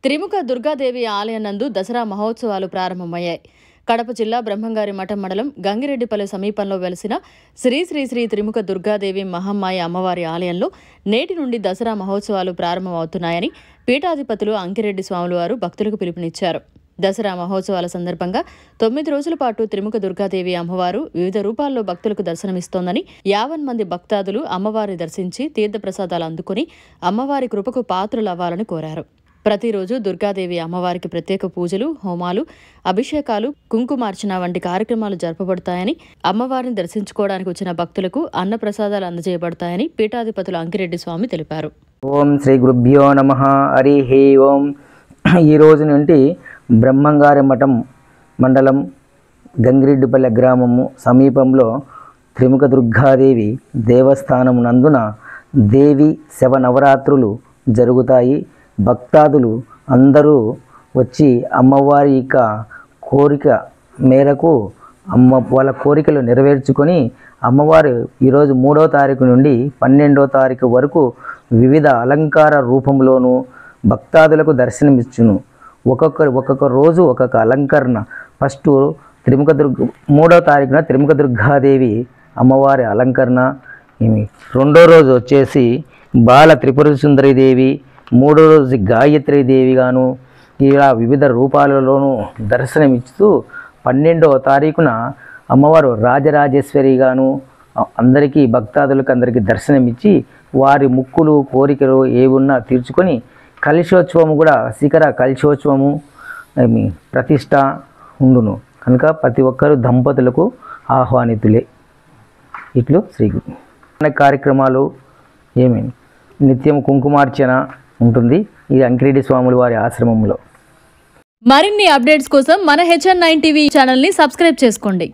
త్రిముఖ దుర్గాదేవి ఆలయం నందు దసరా మహోత్సవాలు ప్రారంభమయ్యాయి. కడప జిల్లా బ్రహ్మంగారి మఠం మండలం గంగిరెడ్డిపల్లి సమీపంలో వెలిసిన శ్రీ శ్రీ శ్రీ త్రిముఖ దుర్గాదేవి మహమ్మాయి అమ్మవారి ఆలయంలో నేటి నుండి దసరా మహోత్సవాలు ప్రారంభమవుతున్నాయని పీఠాధిపతులు అంకిరెడ్డి స్వాములు వారు భక్తులకు పిలుపునిచ్చారు. దసరా మహోత్సవాల సందర్భంగా 9 రోజుల పాటు త్రిముఖ దుర్గాదేవి అమ్మవారు వివిధ రూపాల్లో భక్తులకు దర్శనమిస్తోందని 50 మంది భక్తాదులు అమ్మవారిని దర్శించి తీర్థప్రసాదాలు అందుకుని అమ్మవారి కృపకు పాత్రులవ్వాలని కోరారు. ప్రతిరోజు దుర్గాదేవి అమ్మవారికి ప్రత్యేక పూజలు, హోమాలు, అభిషేకాలు, కుంకుమార్చన వంటి కార్యక్రమాలు జరపబడతాయని, అమ్మవారిని దర్శించుకోవడానికి వచ్చిన భక్తులకు అన్నప్రసాదాలు అందజేయబడతాయని పీఠాధిపతులు అంకిరెడ్డి స్వామి తెలిపారు. ఓం శ్రీ గురుభ్యో నమః. హరి ఓం. ఈ రోజు నుండి బ్రహ్మంగారి మఠం మండలం గంగిరెడ్డిపల్లె గ్రామము సమీపంలో త్రిముఖ దుర్గాదేవి దేవస్థానం నందున దేవి శవనవరాత్రులు జరుగుతాయి. భక్తాదులు అందరూ వచ్చి అమ్మవారి యొక్క కోరిక మేరకు వాళ్ళ కోరికలు నెరవేర్చుకొని అమ్మవారు ఈరోజు 3వ తారీఖు నుండి 12వ తారీఖు వరకు వివిధ అలంకార రూపంలోనూ భక్తాదులకు దర్శనమిచ్చును. ఒక్కొక్క రోజు ఒక్కొక్క అలంకరణ. ఫస్ట్ 3వ తారీఖున త్రిముఖ దుర్గాదేవి అమ్మవారి అలంకరణ. 2వ రోజు వచ్చేసి బాల త్రిపుర సుందరీదేవి, 3వ రోజు గాయత్రీ దేవి గాను ఇలా వివిధ రూపాలలోనూ దర్శనమిస్తూ 12వ తారీఖున అమ్మవారు రాజరాజేశ్వరి గాను అందరికీ భక్తాదులకు అందరికీ దర్శనమిచ్చి వారి ముక్కులు కోరికలు ఏవున్నా తీర్చుకొని కలశోత్సవము కూడా శిఖర కలశోత్సవము ప్రతిష్ట ఉండును కనుక ప్రతి ఒక్కరు దంపతులకు ఆహ్వానితులే. ఇట్లు శ్రీ కార్యక్రమాలు నిత్యం కుంకుమార్చన ఉంటుంది ఈ అంకిరెడ్డి స్వాముల వారి ఆశ్రమంలో. మరిన్ని అప్డేట్స్ కోసం మన HN9 టీవీ ఛానల్ని సబ్స్క్రైబ్ చేసుకోండి.